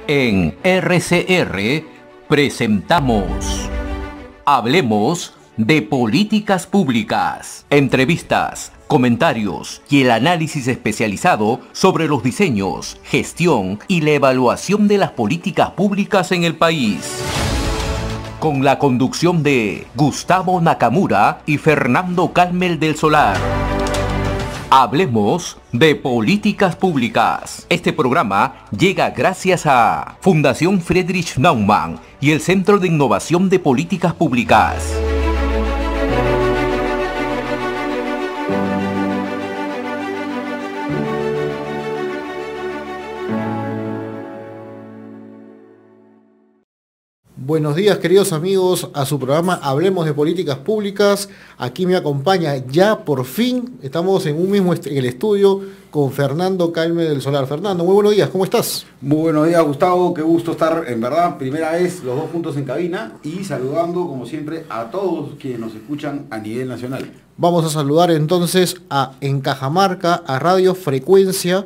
En RCR presentamos Hablemos de Políticas Públicas. Entrevistas, comentarios y el análisis especializado sobre los diseños, gestión y la evaluación de las políticas públicas en el país. Con la conducción de Gustavo Nakamura y Fernando Calmel del Solar. Hablemos de Políticas Públicas. Este programa llega gracias a Fundación Friedrich Naumann y el Centro de Innovación de Políticas Públicas. Buenos días, queridos amigos, a su programa Hablemos de Políticas Públicas. Aquí me acompaña ya por fin, estamos en el estudio con Fernando Calmel del Solar. Fernando, muy buenos días, ¿cómo estás? Muy buenos días, Gustavo, qué gusto estar, en verdad, primera vez los dos juntos en cabina y saludando, como siempre, a todos quienes nos escuchan a nivel nacional. Vamos a saludar entonces en Cajamarca, a Radio Frecuencia,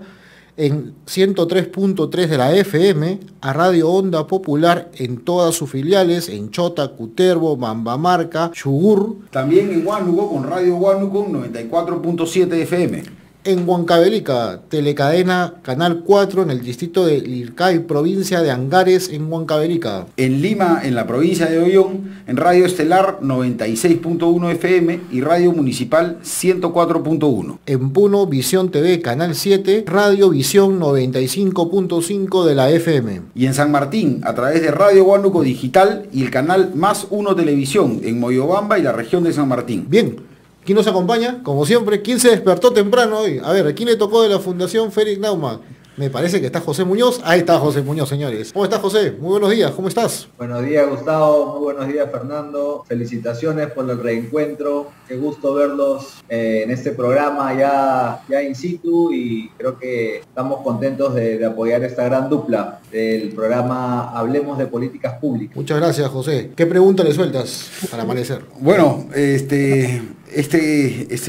en 103.3 de la FM, a Radio Onda Popular en todas sus filiales, en Chota, Cutervo, Mambamarca, Chugur. También en Huánuco con Radio Huánuco 94.7 FM. En Huancavelica, Telecadena Canal 4 en el distrito de Lircay, provincia de Angares, en Huancavelica. En Lima, en la provincia de Ollón, en Radio Estelar 96.1 FM y Radio Municipal 104.1. En Puno, Visión TV Canal 7, Radio Visión 95.5 de la FM. Y en San Martín, a través de Radio Huánuco Digital y el canal Más Uno Televisión, en Moyobamba y la región de San Martín. Bien. ¿Quién nos acompaña? Como siempre, ¿quién se despertó temprano hoy? A ver, ¿a quién le tocó de la Fundación Friedrich Naumann? Me parece que está José Muñoz. Ahí está José Muñoz, señores. ¿Cómo estás, José? Muy buenos días, ¿cómo estás? Buenos días, Gustavo. Muy buenos días, Fernando. Felicitaciones por el reencuentro. Qué gusto verlos en este programa ya in situ y creo que estamos contentos de apoyar esta gran dupla del programa Hablemos de Políticas Públicas. Muchas gracias, José. ¿Qué pregunta le sueltas para amanecer? Bueno, este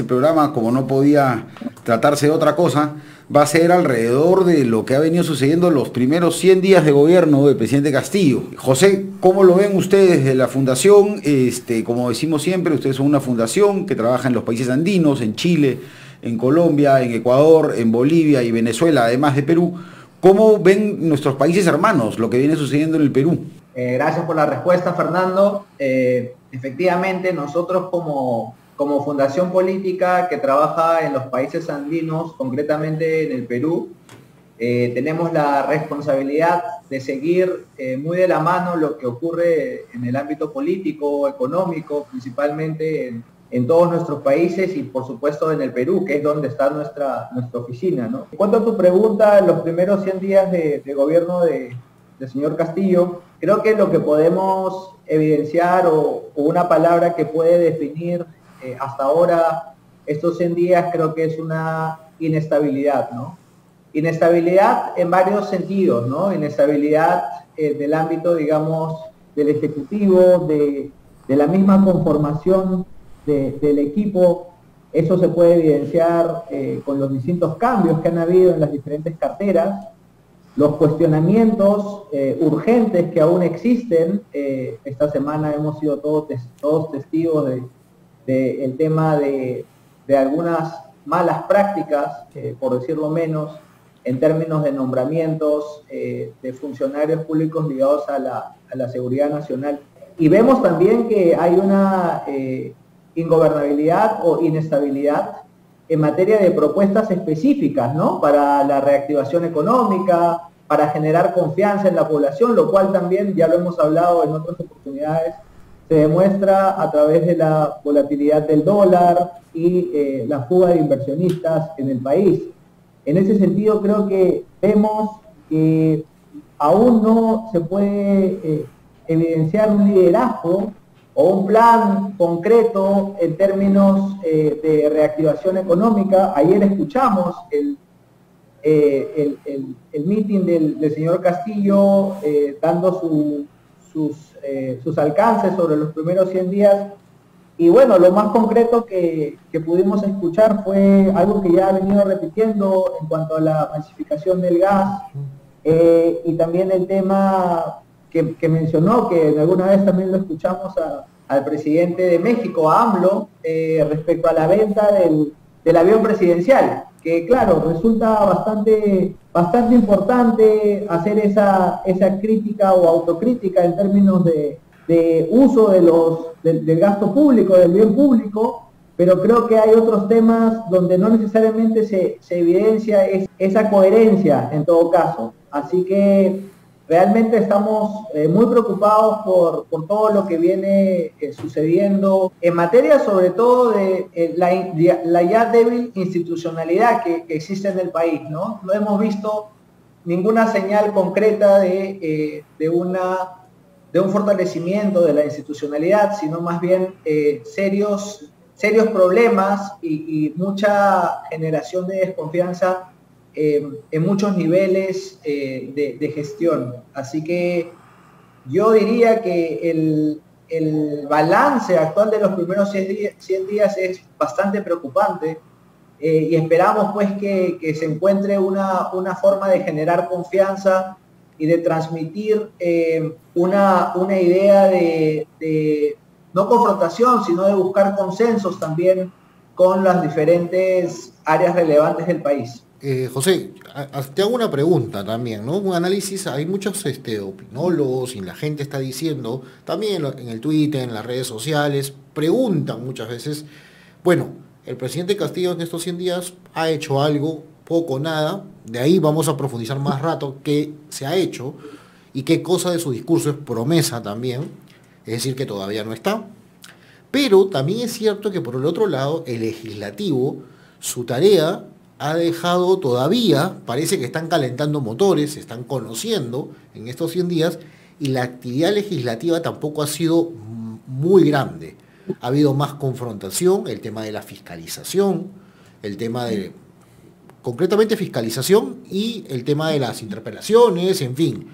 programa, como no podía tratarse de otra cosa, va a ser alrededor de lo que ha venido sucediendo los primeros 100 días de gobierno del presidente Castillo. José, ¿cómo lo ven ustedes de la fundación? Como decimos siempre, ustedes son una fundación que trabaja en los países andinos, en Chile, en Colombia, en Ecuador, en Bolivia y Venezuela, además de Perú. ¿Cómo ven nuestros países hermanos lo que viene sucediendo en el Perú? Gracias por la respuesta, Fernando. Efectivamente, nosotros como fundación política que trabaja en los países andinos, concretamente en el Perú, tenemos la responsabilidad de seguir muy de la mano lo que ocurre en el ámbito político, económico, principalmente en todos nuestros países y por supuesto en el Perú, que es donde está nuestra oficina, ¿no? En cuanto a tu pregunta, los primeros 100 días de gobierno del señor Castillo, creo que lo que podemos evidenciar o una palabra que puede definir hasta ahora estos 100 días creo que es una inestabilidad, ¿no? Inestabilidad en varios sentidos, ¿no? Inestabilidad del ámbito, digamos, del Ejecutivo, de la misma conformación del equipo. Eso se puede evidenciar con los distintos cambios que han habido en las diferentes carteras, los cuestionamientos urgentes que aún existen. Esta semana hemos sido todos testigos del tema de algunas malas prácticas, por decirlo menos, en términos de nombramientos de funcionarios públicos ligados a la seguridad nacional. Y vemos también que hay una ingobernabilidad o inestabilidad en materia de propuestas específicas, ¿no? Para la reactivación económica, para generar confianza en la población, lo cual también ya lo hemos hablado en otras oportunidades, se demuestra a través de la volatilidad del dólar y la fuga de inversionistas en el país. En ese sentido creo que vemos que aún no se puede evidenciar un liderazgo o un plan concreto en términos de reactivación económica. Ayer escuchamos el meeting del señor Castillo dando sus alcances sobre los primeros 100 días. Y bueno, lo más concreto que pudimos escuchar fue algo que ya ha venido repitiendo en cuanto a la masificación del gas, y también el tema que mencionó, que alguna vez también lo escuchamos al presidente de México, a AMLO, respecto a la venta del avión presidencial, que claro, resulta bastante importante hacer esa crítica o autocrítica en términos de uso del gasto público, del bien público, pero creo que hay otros temas donde no necesariamente se evidencia esa coherencia en todo caso. Así que realmente estamos muy preocupados por todo lo que viene sucediendo en materia sobre todo de la ya débil institucionalidad que existe en el país, ¿no? No hemos visto ninguna señal concreta de un fortalecimiento de la institucionalidad, sino más bien serios problemas y mucha generación de desconfianza en muchos niveles de gestión. Así que yo diría que el balance actual de los primeros 100 días es bastante preocupante, y esperamos pues que se encuentre una forma de generar confianza y de transmitir una idea de no confrontación, sino de buscar consensos también con las diferentes áreas relevantes del país. José, te hago una pregunta también, ¿no? Un análisis, hay muchos opinólogos y la gente está diciendo, también en el Twitter, en las redes sociales, preguntan muchas veces, bueno, el presidente Castillo en estos 100 días ha hecho algo, poco, nada, de ahí vamos a profundizar más rato qué se ha hecho y qué cosa de su discurso es promesa también, es decir, que todavía no está. Pero también es cierto que por el otro lado, el legislativo, su tarea ha dejado todavía, parece que están calentando motores, se están conociendo en estos 100 días, y la actividad legislativa tampoco ha sido muy grande. Ha habido más confrontación, el tema de la fiscalización, el tema de, concretamente fiscalización, y el tema de las interpelaciones, en fin,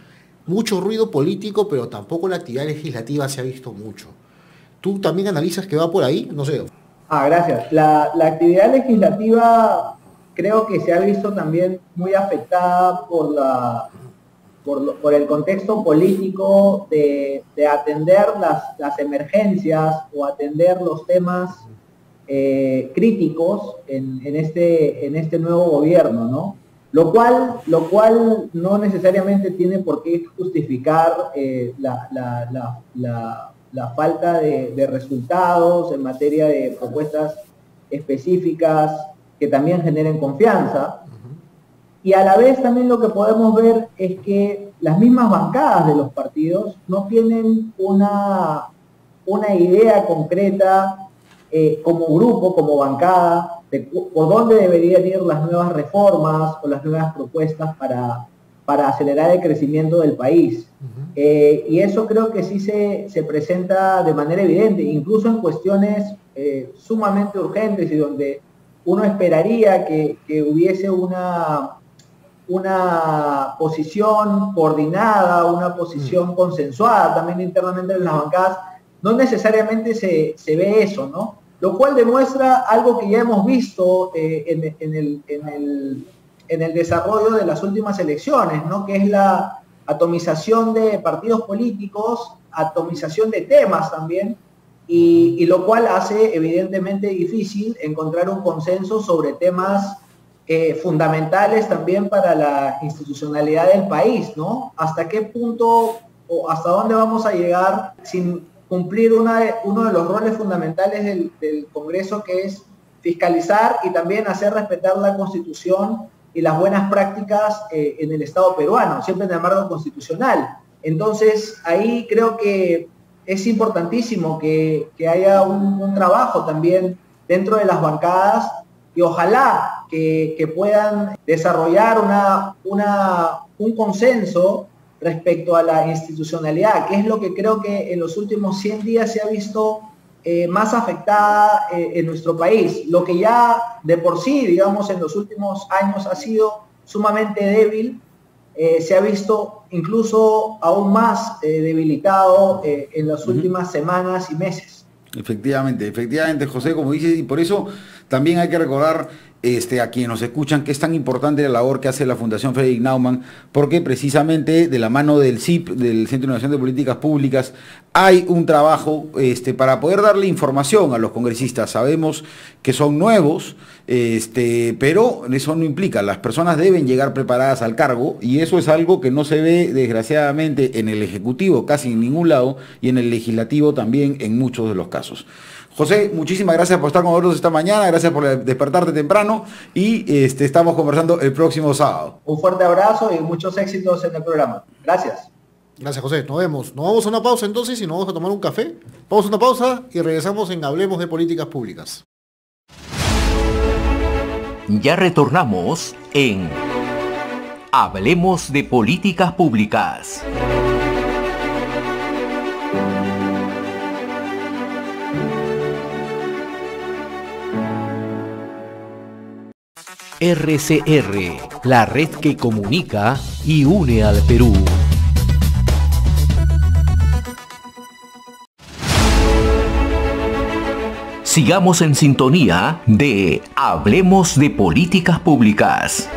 mucho ruido político, pero tampoco la actividad legislativa se ha visto mucho. ¿Tú también analizas que va por ahí? No sé. Gracias. La actividad legislativa creo que se ha visto también muy afectada por el contexto político de atender las emergencias o atender los temas críticos en este nuevo gobierno, ¿no? Lo cual no necesariamente tiene por qué justificar la falta de resultados en materia de propuestas específicas que también generen confianza. Y a la vez también lo que podemos ver es que las mismas bancadas de los partidos no tienen una idea concreta como grupo, como bancada, de por dónde deberían ir las nuevas reformas o las nuevas propuestas para acelerar el crecimiento del país. Y eso creo que sí se presenta de manera evidente, incluso en cuestiones sumamente urgentes y donde uno esperaría que hubiese una posición coordinada, una posición consensuada también internamente en las bancadas. No necesariamente se ve eso, ¿no? Lo cual demuestra algo que ya hemos visto en el desarrollo de las últimas elecciones, ¿no? Que es la atomización de partidos políticos, atomización de temas también, y lo cual hace evidentemente difícil encontrar un consenso sobre temas fundamentales también para la institucionalidad del país, ¿no? ¿Hasta qué punto o hasta dónde vamos a llegar sin cumplir uno de los roles fundamentales del Congreso, que es fiscalizar y también hacer respetar la Constitución y las buenas prácticas en el Estado peruano, siempre en el marco constitucional? Entonces, ahí creo que es importantísimo que haya un trabajo también dentro de las bancadas, y ojalá que puedan desarrollar un consenso respecto a la institucionalidad, que es lo que creo que en los últimos 100 días se ha visto más afectada en nuestro país. Lo que ya de por sí, digamos, en los últimos años ha sido sumamente débil, se ha visto incluso aún más debilitado en las últimas semanas y meses. Efectivamente, José, como dices, y por eso también hay que recordar a quienes nos escuchan que es tan importante la labor que hace la Fundación Frederick Naumann, porque precisamente de la mano del CIP, del Centro de Innovación de Políticas Públicas, hay un trabajo para poder darle información a los congresistas. Sabemos que son nuevos, pero eso no implica, las personas deben llegar preparadas al cargo, y eso es algo que no se ve desgraciadamente en el Ejecutivo casi en ningún lado, y en el Legislativo también en muchos de los casos. José, muchísimas gracias por estar con nosotros esta mañana, gracias por despertarte temprano, y estamos conversando el próximo sábado. Un fuerte abrazo y muchos éxitos en el programa. Gracias. Gracias, José. Nos vemos. Nos vamos a una pausa entonces y nos vamos a tomar un café. Vamos a una pausa y regresamos en Hablemos de Políticas Públicas. Ya retornamos en Hablemos de Políticas Públicas. RCR, la red que comunica y une al Perú. Sigamos en sintonía de Hablemos de Políticas Públicas.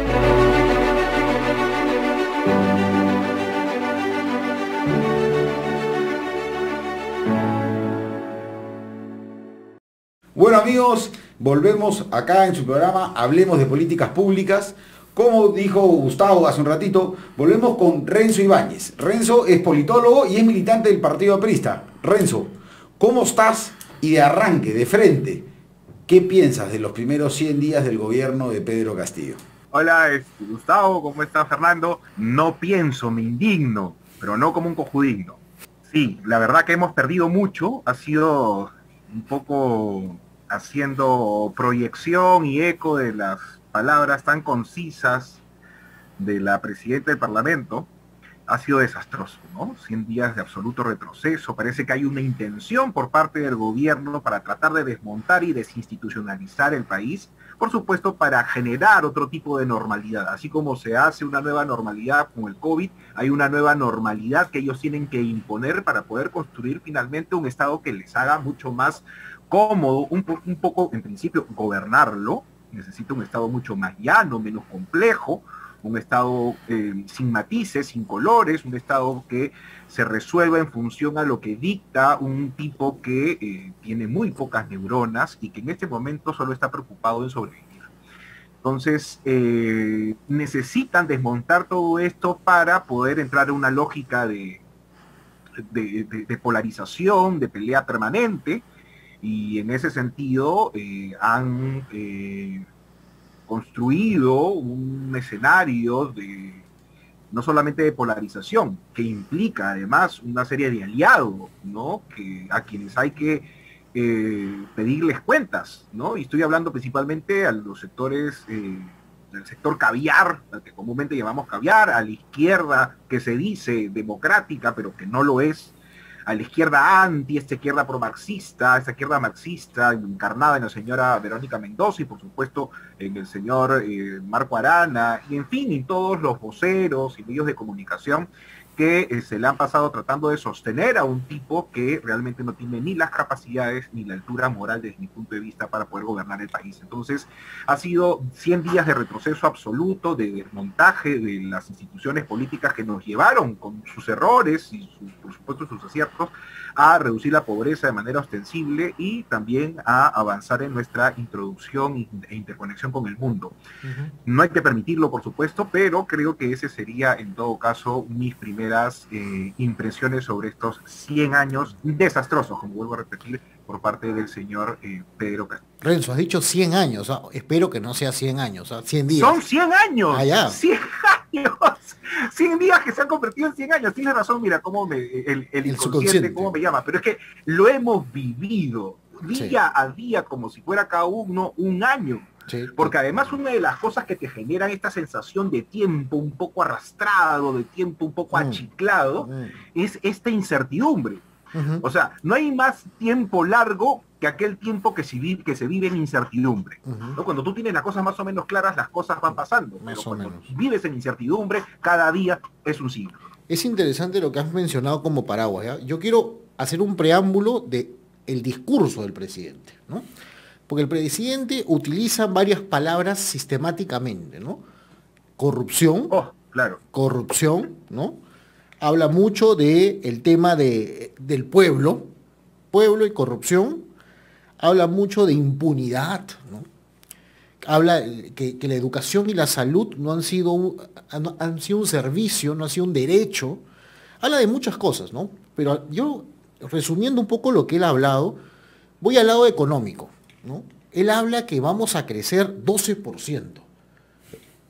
Bueno, amigos, volvemos acá en su programa Hablemos de Políticas Públicas. Como dijo Gustavo hace un ratito, volvemos con Renzo Ibáñez. Renzo es politólogo y es militante del Partido Aprista. Renzo, ¿cómo estás? Y de arranque, de frente, ¿qué piensas de los primeros 100 días del gobierno de Pedro Castillo? Hola, Gustavo, ¿cómo estás, Fernando? No pienso, me indigno, pero no como un cojudigno. Sí, la verdad que hemos perdido mucho, ha sido un poco haciendo proyección y eco de las palabras tan concisas de la presidenta del Parlamento. Ha sido desastroso, ¿no? 100 días de absoluto retroceso. Parece que hay una intención por parte del gobierno para tratar de desmontar y desinstitucionalizar el país, por supuesto para generar otro tipo de normalidad. Así como se hace una nueva normalidad con el COVID, hay una nueva normalidad que ellos tienen que imponer para poder construir finalmente un Estado que les haga mucho más cómodo, un poco, en principio, gobernarlo. Necesita un Estado mucho más llano, menos complejo, un Estado sin matices, sin colores, un Estado que se resuelva en función a lo que dicta un tipo que tiene muy pocas neuronas y que en este momento solo está preocupado en sobrevivir. Entonces, necesitan desmontar todo esto para poder entrar en una lógica de polarización, de pelea permanente, y en ese sentido han construido un escenario de no solamente de polarización, que implica además una serie de aliados, ¿no? A quienes hay que pedirles cuentas, ¿no? Y estoy hablando principalmente a los sectores del sector caviar, al que comúnmente llamamos caviar, a la izquierda que se dice democrática, pero que no lo es, a la izquierda anti, esta izquierda pro-marxista, esta izquierda marxista encarnada en la señora Verónica Mendoza y por supuesto en el señor Marco Arana, y en fin, en todos los voceros y medios de comunicación que se le han pasado tratando de sostener a un tipo que realmente no tiene ni las capacidades ni la altura moral desde mi punto de vista para poder gobernar el país. Entonces, ha sido 100 días de retroceso absoluto, de desmontaje de las instituciones políticas que nos llevaron con sus errores y por supuesto sus aciertos a reducir la pobreza de manera ostensible y también a avanzar en nuestra introducción e interconexión con el mundo. No hay que permitirlo, por supuesto, pero creo que ese sería, en todo caso, mis primeras impresiones sobre estos 100 años desastrosos, como vuelvo a repetir, por parte del señor Pedro Castillo. Renzo, has dicho 100 años, o sea, espero que no sea 100 años, o sea, 100 días. ¡Son 100 años! Allá. 100 años. 100 días que se han convertido en 100 años. Tienes razón, mira, cómo el inconsciente, cómo me llama. Pero es que lo hemos vivido día a día como si fuera cada uno un año. Sí. Porque además una de las cosas que te generan esta sensación de tiempo un poco arrastrado, de tiempo un poco achiclado, es esta incertidumbre. O sea, no hay más tiempo largo que aquel tiempo que se vive en incertidumbre. ¿No? Cuando tú tienes las cosas más o menos claras, las cosas van pasando. Pero cuando vives en incertidumbre, cada día es un siglo. Es interesante lo que has mencionado como paraguas, ¿ya? Yo quiero hacer un preámbulo de el discurso del presidente, ¿no? Porque el presidente utiliza varias palabras sistemáticamente, ¿no? Corrupción, Oh, claro. corrupción, ¿no? Habla mucho del tema del pueblo, pueblo y corrupción. Habla mucho de impunidad, ¿no? Habla que la educación y la salud no han sido han sido un servicio, no han sido un derecho. Habla de muchas cosas, ¿no? Pero yo, resumiendo un poco lo que él ha hablado, voy al lado económico, ¿no? Él habla que vamos a crecer 12%,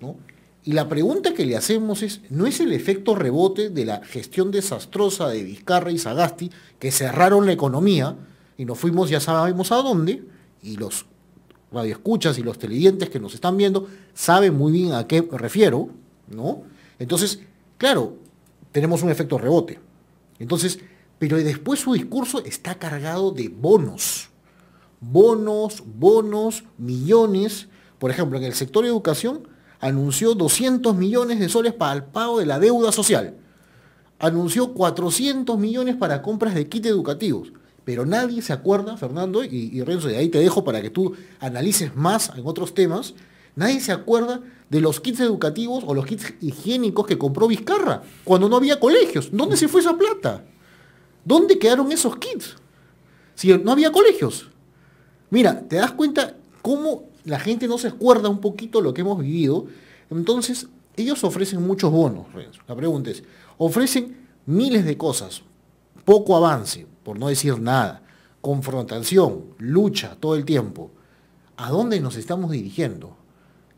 ¿no? Y la pregunta que le hacemos es, ¿no es el efecto rebote de la gestión desastrosa de Vizcarra y Sagasti que cerraron la economía y nos fuimos ya sabemos a dónde? Y los radioescuchas y los televidentes que nos están viendo saben muy bien a qué me refiero, ¿no? Entonces, claro, tenemos un efecto rebote. Entonces, pero después su discurso está cargado de bonos. Bonos, millones. Por ejemplo, en el sector de educación anunció 200 millones de soles para el pago de la deuda social. Anunció 400 millones para compras de kits educativos. Pero nadie se acuerda, Fernando, y Renzo, de ahí te dejo para que tú analices más en otros temas, nadie se acuerda de los kits educativos o los kits higiénicos que compró Vizcarra cuando no había colegios. ¿Dónde se fue esa plata? ¿Dónde quedaron esos kits? Si no había colegios. Mira, te das cuenta cómo la gente no se acuerda un poquito lo que hemos vivido. Entonces, ellos ofrecen muchos bonos, Renzo. La pregunta es, ofrecen miles de cosas, poco avance, por no decir nada, confrontación, lucha todo el tiempo. ¿A dónde nos estamos dirigiendo?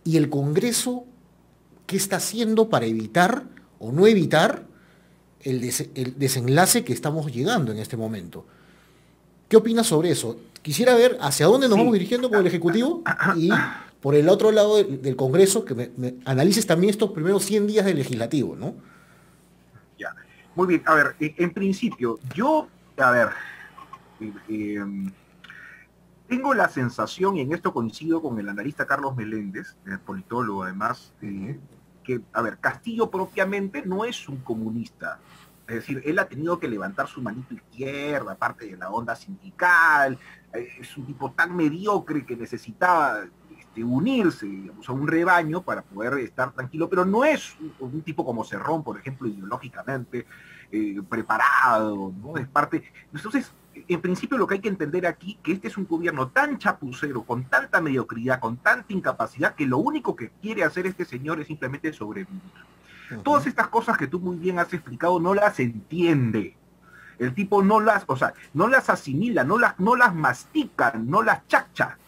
Y el Congreso, ¿qué está haciendo para evitar o no evitar el desenlace que estamos llegando en este momento? ¿Qué opinas sobre eso? Quisiera ver hacia dónde nos vamos dirigiendo con el Ejecutivo y por el otro lado del Congreso, que me analices también estos primeros 100 días del Legislativo, ¿no? Ya. Muy bien, a ver, en principio, yo, a ver, tengo la sensación, y en esto coincido con el analista Carlos Meléndez, politólogo además, que, a ver, Castillo propiamente no es un comunista. Es decir, él ha tenido que levantar su manito izquierda, aparte de la onda sindical, es un tipo tan mediocre que necesitaba unirse, digamos, a un rebaño para poder estar tranquilo, pero no es un tipo como Cerrón, por ejemplo, ideológicamente preparado, ¿no? Es parte. Entonces, en principio lo que hay que entender aquí, que este es un gobierno tan chapucero, con tanta mediocridad, con tanta incapacidad, que lo único que quiere hacer este señor es simplemente sobrevivir. Todas estas cosas que tú muy bien has explicado no las entiende. El tipo no las asimila, no las mastica, no las chacha,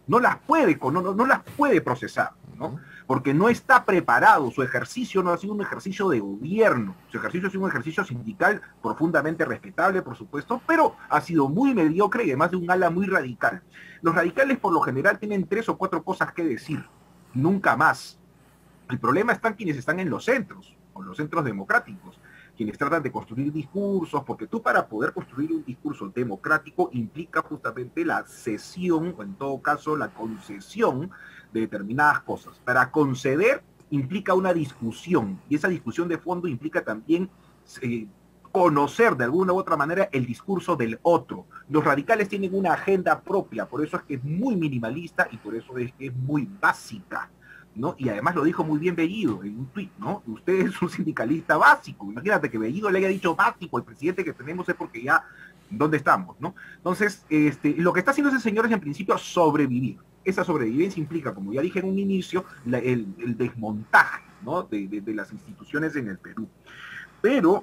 no las puede procesar, ¿no? Porque no está preparado, su ejercicio no ha sido un ejercicio de gobierno, su ejercicio ha sido un ejercicio sindical profundamente respetable, por supuesto, pero ha sido muy mediocre y además de un ala muy radical. Los radicales por lo general tienen 3 o 4 cosas que decir, nunca más. El problema está en quienes están en los centros, o los centros democráticos, quienes tratan de construir discursos, porque tú para poder construir un discurso democrático implica justamente la cesión, o en todo caso la concesión de determinadas cosas. Para conceder implica una discusión, y esa discusión de fondo implica también conocer de alguna u otra manera el discurso del otro. Los radicales tienen una agenda propia, por eso es que es muy minimalista y por eso es que es muy básica, ¿no? Y además lo dijo muy bien Bellido en un tuit, ¿no? Usted es un sindicalista básico. Imagínate que Bellido le haya dicho básico al presidente que tenemos es porque ya, ¿dónde estamos, no? Entonces, lo que está haciendo ese señor es en principio sobrevivir. Esa sobrevivencia implica, como ya dije en un inicio, el desmontaje, ¿no? de las instituciones en el Perú. Pero,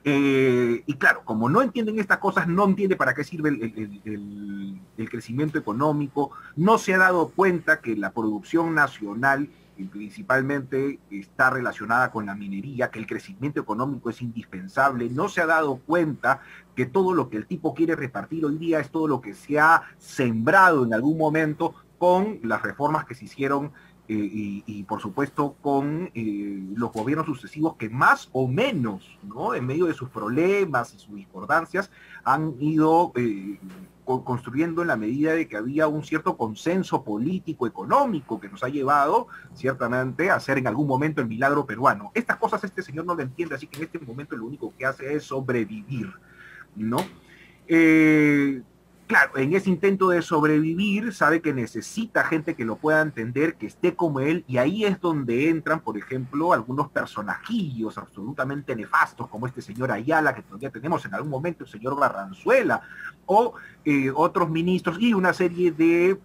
y claro, como no entienden estas cosas, no entiende para qué sirve el crecimiento económico, no se ha dado cuenta que la producción nacional principalmente está relacionada con la minería, que el crecimiento económico es indispensable, no se ha dado cuenta que todo lo que el tipo quiere repartir hoy día es todo lo que se ha sembrado en algún momento con las reformas que se hicieron y por supuesto con los gobiernos sucesivos que más o menos, ¿no?, en medio de sus problemas y sus discordancias han ido construyendo en la medida de que había un cierto consenso político, económico, que nos ha llevado ciertamente a hacer en algún momento el milagro peruano. Estas cosas este señor no lo entiende, así que en este momento lo único que hace es sobrevivir, ¿no? ¿Qué claro, en ese intento de sobrevivir, sabe que necesita gente que lo pueda entender, que esté como él, y ahí es donde entran, por ejemplo, algunos personajillos absolutamente nefastos, como este señor Ayala, que todavía tenemos en algún momento, el señor Barranzuela, o otros ministros, y una serie de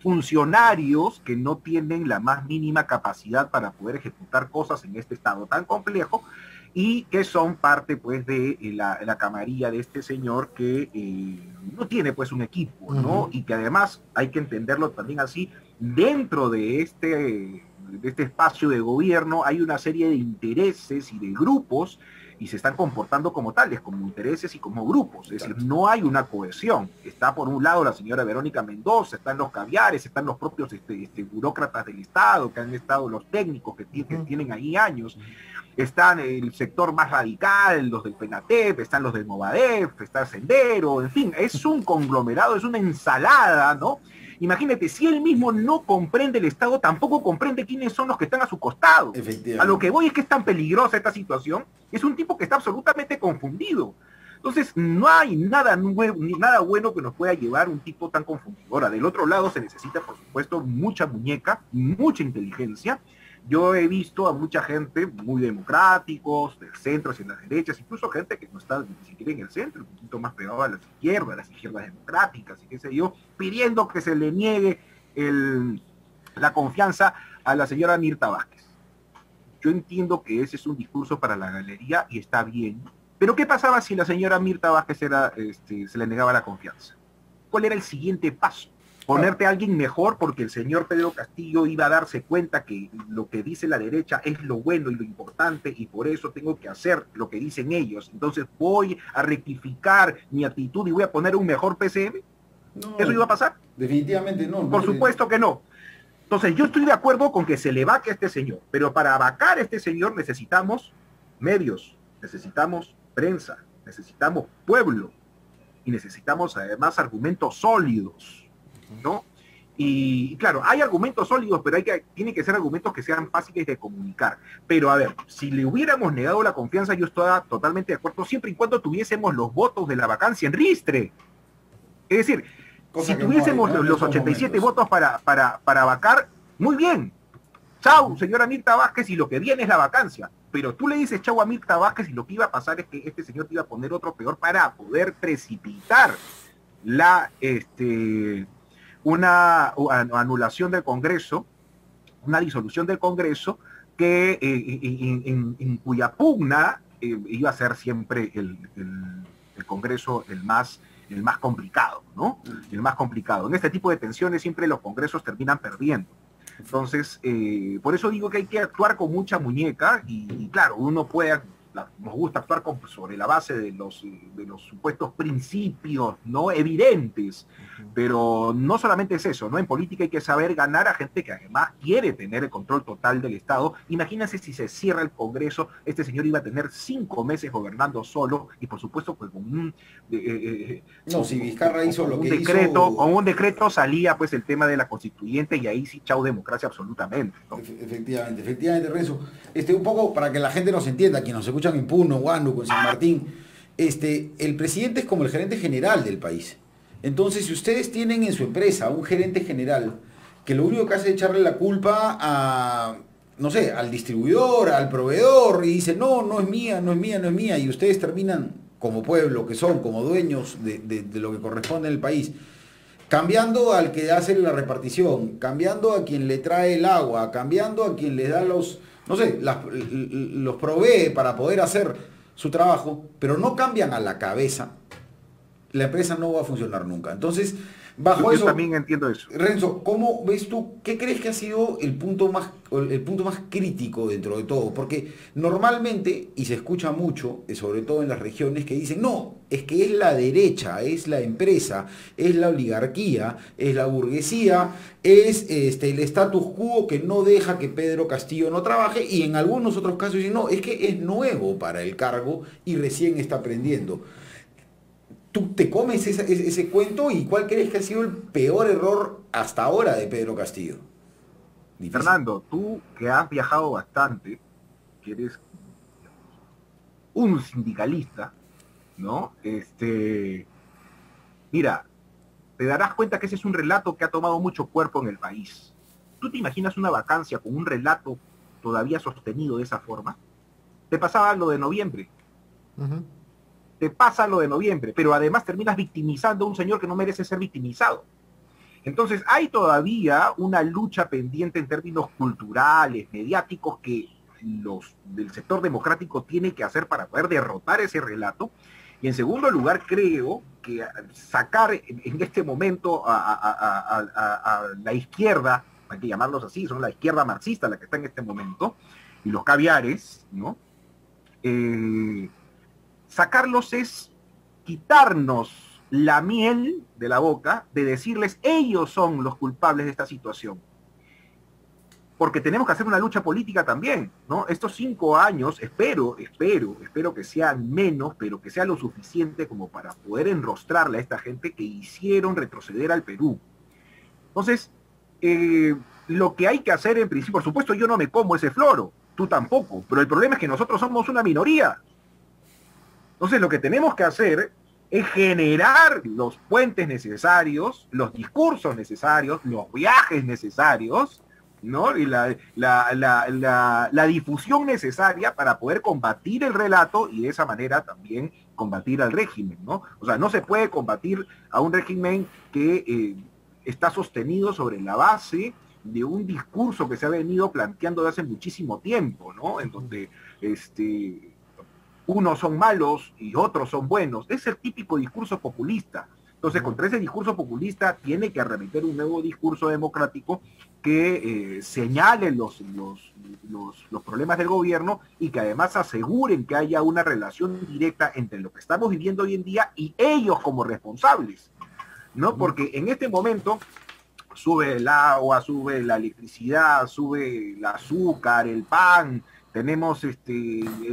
funcionarios que no tienen la más mínima capacidad para poder ejecutar cosas en este estado tan complejo, y que son parte pues de la camarilla de este señor que no tiene pues un equipo, ¿no? Y que además hay que entenderlo también así, dentro de este espacio de gobierno hay una serie de intereses y de grupos y se están comportando como tales, como intereses y como grupos, es decir, no hay una cohesión. Está por un lado la señora Verónica Mendoza, están los caviares, están los propios burócratas del Estado, que han estado los técnicos que tienen ahí años, están el sector más radical, los del PENATEP, están los del Movadef, está Sendero, en fin, es un conglomerado, es una ensalada, ¿no? Imagínate, si él mismo no comprende el Estado, tampoco comprende quiénes son los que están a su costado. A lo que voy es que es tan peligrosa esta situación, es un tipo que está absolutamente confundido. Entonces, no hay nada bueno que nos pueda llevar un tipo tan confundido. Ahora, del otro lado se necesita, por supuesto, mucha muñeca, mucha inteligencia. Yo he visto a mucha gente muy democráticos, del centro hacia las derechas, incluso gente que no está ni siquiera en el centro, un poquito más pegado a las izquierdas democráticas y qué sé yo, pidiendo que se le niegue la confianza a la señora Mirta Vázquez. Yo entiendo que ese es un discurso para la galería y está bien, pero ¿qué pasaba si la señora Mirta Vázquez se le negaba la confianza? ¿Cuál era el siguiente paso? Ponerte a alguien mejor porque el señor Pedro Castillo iba a darse cuenta que lo que dice la derecha es lo bueno y lo importante y por eso tengo que hacer lo que dicen ellos. Entonces voy a rectificar mi actitud y voy a poner un mejor PCM. No, ¿eso iba a pasar? Definitivamente no. Por supuesto que no. Entonces yo estoy de acuerdo con que se le vaque a este señor, pero para vacar a este señor necesitamos medios, necesitamos prensa, necesitamos pueblo y necesitamos además argumentos sólidos, ¿no? Y claro, hay argumentos sólidos, pero tienen que ser argumentos que sean fáciles de comunicar. Pero a ver, si le hubiéramos negado la confianza, yo estoy totalmente de acuerdo, siempre y cuando tuviésemos los votos de la vacancia en ristre. Es decir, si tuviésemos los 87 votos para vacar, muy bien. Chau, señora Mirta Vázquez, y lo que viene es la vacancia. Pero tú le dices chau a Mirta Vázquez y lo que iba a pasar es que este señor te iba a poner otro peor para poder precipitar una anulación del Congreso, una disolución del Congreso, que en cuya pugna iba a ser siempre el Congreso el más complicado, ¿no? El más complicado. En este tipo de tensiones siempre los congresos terminan perdiendo. Entonces, por eso digo que hay que actuar con mucha muñeca y claro, uno puede, nos gusta actuar sobre la base de los supuestos principios, ¿no? Evidentes, pero no solamente es eso, ¿no? En política hay que saber ganar a gente que además quiere tener el control total del Estado. Imagínense si se cierra el Congreso, este señor iba a tener 5 meses gobernando solo y por supuesto pues con un si Vizcarra hizo lo que decreto, hizo... con un decreto salía pues el tema de la constituyente y ahí sí chau democracia absolutamente, ¿no? Efectivamente, Renzo. Un poco para que la gente nos entienda, quienes nos escuchan en Puno, Huánuco, en San Martín, el presidente es como el gerente general del país. Entonces, si ustedes tienen en su empresa un gerente general que lo único que hace es echarle la culpa a, no sé, al distribuidor, al proveedor, y dice, no es mía, y ustedes terminan, como pueblo que son, como dueños de lo que corresponde en el país, cambiando al que hace la repartición, cambiando a quien le trae el agua, cambiando a quien le da los provee para poder hacer su trabajo, pero no cambian a la cabeza, la empresa no va a funcionar nunca. Entonces, bajo eso... Yo también entiendo eso. Renzo, ¿cómo ves tú, qué crees que ha sido el punto más crítico dentro de todo? Porque normalmente, y se escucha mucho, sobre todo en las regiones, que dicen, no, es que es la derecha, es la empresa, es la oligarquía, es la burguesía, es el status quo que no deja que Pedro Castillo no trabaje, y en algunos otros casos dicen, no, es que es nuevo para el cargo y recién está aprendiendo. ¿Tú te comes ese cuento y cuál crees que ha sido el peor error hasta ahora de Pedro Castillo? Difícil. Fernando, tú que has viajado bastante, que eres un sindicalista, ¿no? Mira, te darás cuenta que ese es un relato que ha tomado mucho cuerpo en el país. ¿Tú te imaginas una vacancia con un relato todavía sostenido de esa forma? Te pasaba lo de noviembre. Ujú. Te pasa lo de noviembre, pero además terminas victimizando a un señor que no merece ser victimizado. Entonces hay todavía una lucha pendiente en términos culturales, mediáticos, que los del sector democrático tiene que hacer para poder derrotar ese relato. Y en segundo lugar, creo que sacar en este momento a la izquierda, hay que llamarlos así, son la izquierda marxista la que está en este momento, y los caviares, ¿no? Sacarlos es quitarnos la miel de la boca, de decirles ellos son los culpables de esta situación. Porque tenemos que hacer una lucha política también, ¿no? Estos 5 años, espero que sean menos, pero que sea lo suficiente como para poder enrostrarle a esta gente que hicieron retroceder al Perú. Entonces, lo que hay que hacer en principio, por supuesto yo no me como ese floro, tú tampoco, pero el problema es que nosotros somos una minoría. Entonces lo que tenemos que hacer es generar los puentes necesarios, los discursos necesarios, los viajes necesarios, ¿no? Y la difusión necesaria para poder combatir el relato y de esa manera también combatir al régimen, ¿no? O sea, no se puede combatir a un régimen que está sostenido sobre la base de un discurso que se ha venido planteando desde hace muchísimo tiempo, ¿no? En donde unos son malos y otros son buenos. Es el típico discurso populista. Entonces, contra ese discurso populista tiene que arremeter un nuevo discurso democrático que señale los problemas del gobierno y que además aseguren que haya una relación directa entre lo que estamos viviendo hoy en día y ellos como responsables, ¿no? Porque en este momento sube el agua, sube la electricidad, sube el azúcar, el pan, tenemos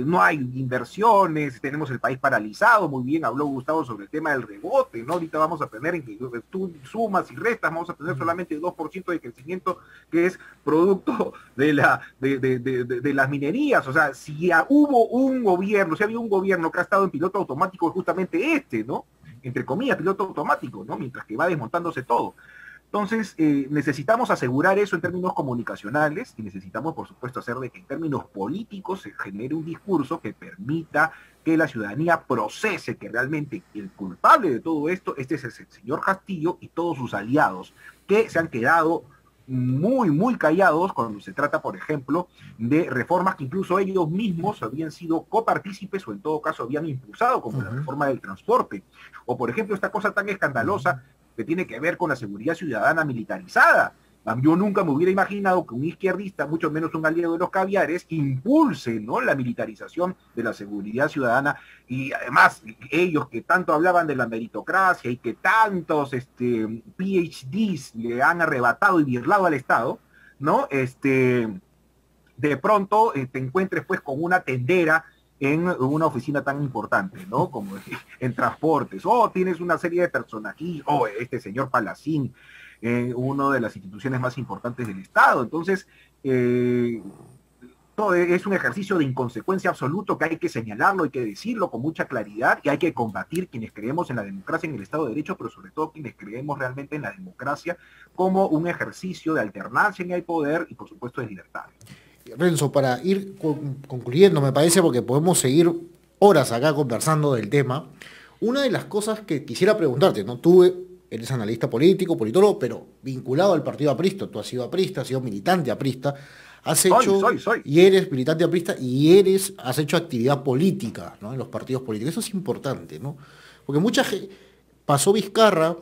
no hay inversiones, tenemos el país paralizado. Muy bien habló Gustavo sobre el tema del rebote, ¿no? Ahorita vamos a tener, en que tú sumas y restas, vamos a tener solamente el 2% de crecimiento, que es producto de las minerías. O sea, si hubo un gobierno, si ha habido un gobierno que ha estado en piloto automático, es justamente ¿no? Entre comillas, piloto automático, ¿no? Mientras que va desmontándose todo. Entonces, necesitamos asegurar eso en términos comunicacionales y necesitamos, por supuesto, hacer de que en términos políticos se genere un discurso que permita que la ciudadanía procese que realmente el culpable de todo esto, este es el señor Castillo y todos sus aliados, que se han quedado muy, muy callados cuando se trata, por ejemplo, de reformas que incluso ellos mismos habían sido copartícipes o en todo caso habían impulsado, como la reforma del transporte. O, por ejemplo, esta cosa tan escandalosa que tiene que ver con la seguridad ciudadana militarizada. Yo nunca me hubiera imaginado que un izquierdista, mucho menos un aliado de los caviares, impulse, ¿no?, la militarización de la seguridad ciudadana. Y además, ellos que tanto hablaban de la meritocracia y que tantos PhDs le han arrebatado y birlado al Estado, ¿no? De pronto te encuentres pues con una tendera en una oficina tan importante, ¿no? Como en transportes, tienes una serie de personajes, este señor Palacín, una de las instituciones más importantes del Estado. Entonces, todo es un ejercicio de inconsecuencia absoluto que hay que señalarlo, hay que decirlo con mucha claridad y hay que combatir quienes creemos en la democracia, en el Estado de Derecho, pero sobre todo quienes creemos realmente en la democracia como un ejercicio de alternancia en el poder y por supuesto de libertad. Renzo, para ir concluyendo, me parece, porque podemos seguir horas acá conversando del tema, una de las cosas que quisiera preguntarte, ¿no? Tú eres analista político, politólogo, pero vinculado al partido aprista, tú has sido aprista, has sido militante aprista, soy. Y eres militante aprista y has hecho actividad política, ¿no?, en los partidos políticos. Eso es importante, ¿no? Porque mucha gente, pasó Vizcarra,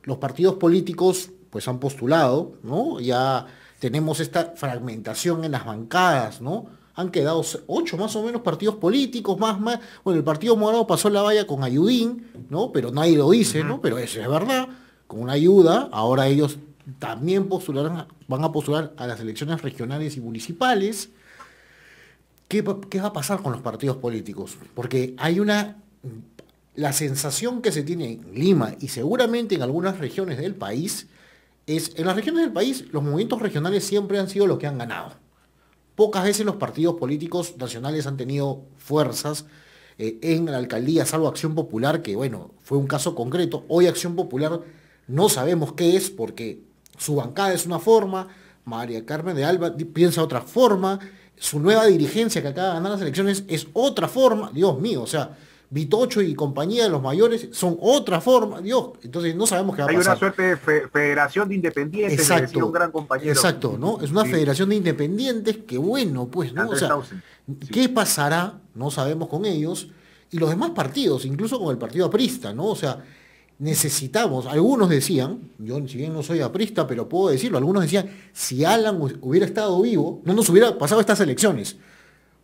los partidos políticos pues han postulado, ¿no? Ya tenemos esta fragmentación en las bancadas, ¿no? Han quedado 8 más o menos partidos políticos, más. Bueno, el Partido Morado pasó la valla con Ayudín, ¿no? Pero nadie lo dice, ¿no? Pero eso es verdad. Con una ayuda, ahora ellos también van a postular a las elecciones regionales y municipales. ¿Qué va a pasar con los partidos políticos? Porque hay la sensación que se tiene en Lima y seguramente en algunas regiones del país, en las regiones del país los movimientos regionales siempre han sido los que han ganado. Pocas veces los partidos políticos nacionales han tenido fuerzas en la alcaldía, salvo Acción Popular, que bueno, fue un caso concreto. Hoy Acción Popular no sabemos qué es, porque su bancada es una forma, María Carmen de Alba piensa otra forma, su nueva dirigencia que acaba de ganar las elecciones es otra forma, Dios mío, o sea, Vitocho y compañía de los mayores son otra forma, Dios, entonces no sabemos qué va a Hay pasar. una suerte de federación de independientes, me decía un gran compañero. Exacto, ¿no? Es una Sí, federación de independientes que bueno, pues, ¿no? O Andrés sea, Tausen. ¿qué Sí. pasará? No sabemos con ellos y los demás partidos, incluso con el partido aprista, ¿no? O sea, necesitamos, algunos decían, yo si bien no soy aprista, pero puedo decirlo, algunos decían, si Alan hubiera estado vivo, no nos hubiera pasado estas elecciones,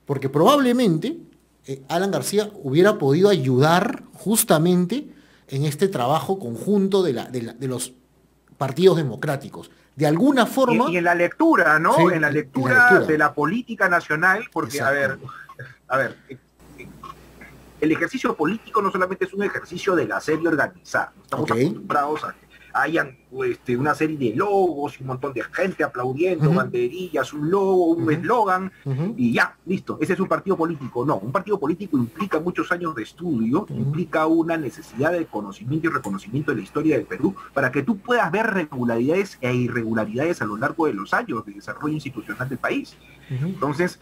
porque probablemente Alan García hubiera podido ayudar justamente en este trabajo conjunto de los partidos democráticos. De alguna forma... Y en la lectura, ¿no? Sí, En la en la lectura lectura. de la política nacional, porque, Exacto. a ver, el ejercicio político no solamente es un ejercicio de la serie organizada, no estamos Ok. acostumbrados a que hayan una serie de logos y un montón de gente aplaudiendo, Ujú. banderillas, un logo, un Ujú. eslogan, Ujú. y ya, listo, ese es un partido político. No, un partido político implica muchos años de estudio, implica una necesidad de conocimiento y reconocimiento de la historia del Perú, para que tú puedas ver regularidades e irregularidades a lo largo de los años de desarrollo institucional del país. Ujú. Entonces,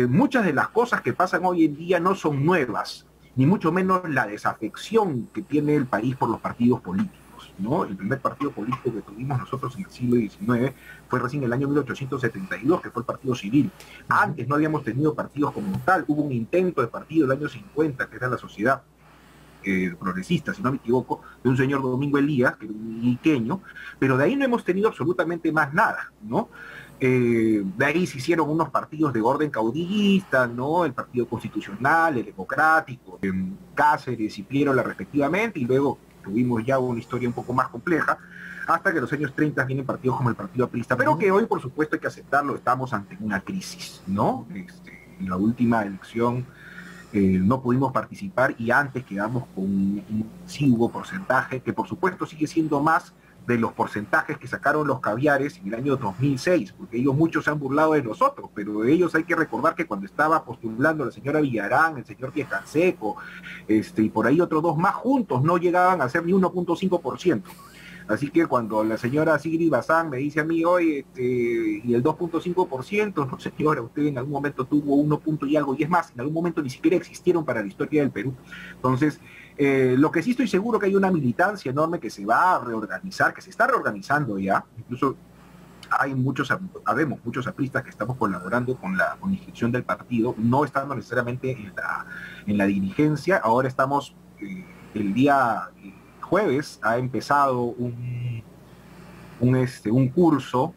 muchas de las cosas que pasan hoy en día no son nuevas, ni mucho menos la desafección que tiene el país por los partidos políticos, ¿no? El primer partido político que tuvimos nosotros en el siglo XIX fue recién en el año 1872, que fue el Partido Civil. Antes no habíamos tenido partidos como tal, hubo un intento de partido el año 50, que era la Sociedad Progresista, si no me equivoco, de un señor Domingo Elías, que era un iqueño, pero de ahí no hemos tenido absolutamente más nada, ¿no? De ahí se hicieron unos partidos de orden caudillista, ¿no? El Partido Constitucional, el Democrático, Cáceres y Piérola respectivamente, y luego tuvimos ya una historia un poco más compleja, hasta que en los años 30 vienen partidos como el Partido Aprista, pero que hoy, por supuesto, hay que aceptarlo, estamos ante una crisis, ¿no? En la última elección no pudimos participar y antes quedamos con un exiguo porcentaje, que por supuesto sigue siendo más de los porcentajes que sacaron los caviares en el año 2006, porque ellos muchos se han burlado de nosotros, pero ellos hay que recordar que cuando estaba postulando la señora Villarán, el señor Piecanseco, y por ahí otros dos más juntos, no llegaban a ser ni 1.5%. Así que cuando la señora Sigrid Bazán me dice a mí, oye, y el 2.5%, no señora, usted en algún momento tuvo 1 punto y algo, y es más, en algún momento ni siquiera existieron para la historia del Perú. Entonces, lo que sí estoy seguro que hay una militancia enorme que se va a reorganizar, que se está reorganizando ya, incluso habemos muchos apristas que estamos colaborando con la inscripción del partido, no estando necesariamente en la dirigencia. Ahora estamos, el día jueves ha empezado un curso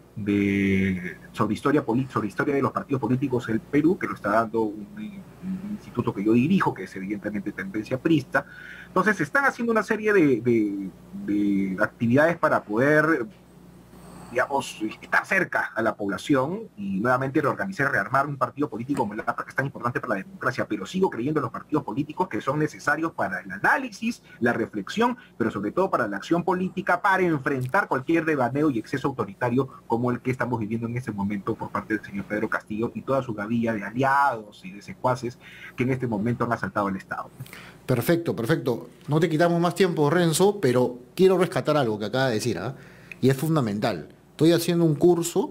sobre historia de los partidos políticos en el Perú, que lo está dando un instituto que yo dirijo, que es evidentemente tendencia aprista. Entonces se están haciendo una serie de actividades para poder, digamos, estar cerca a la población y nuevamente reorganizar, rearmar un partido político como el APRA, que es tan importante para la democracia, pero sigo creyendo en los partidos políticos que son necesarios para el análisis, la reflexión, pero sobre todo para la acción política, para enfrentar cualquier devaneo y exceso autoritario como el que estamos viviendo en este momento por parte del señor Pedro Castillo y toda su gavilla de aliados y de secuaces que en este momento han asaltado el Estado. Perfecto, perfecto. No te quitamos más tiempo, Renzo, pero quiero rescatar algo que acaba de decir, ¿ah? Y es fundamental. Estoy haciendo un curso,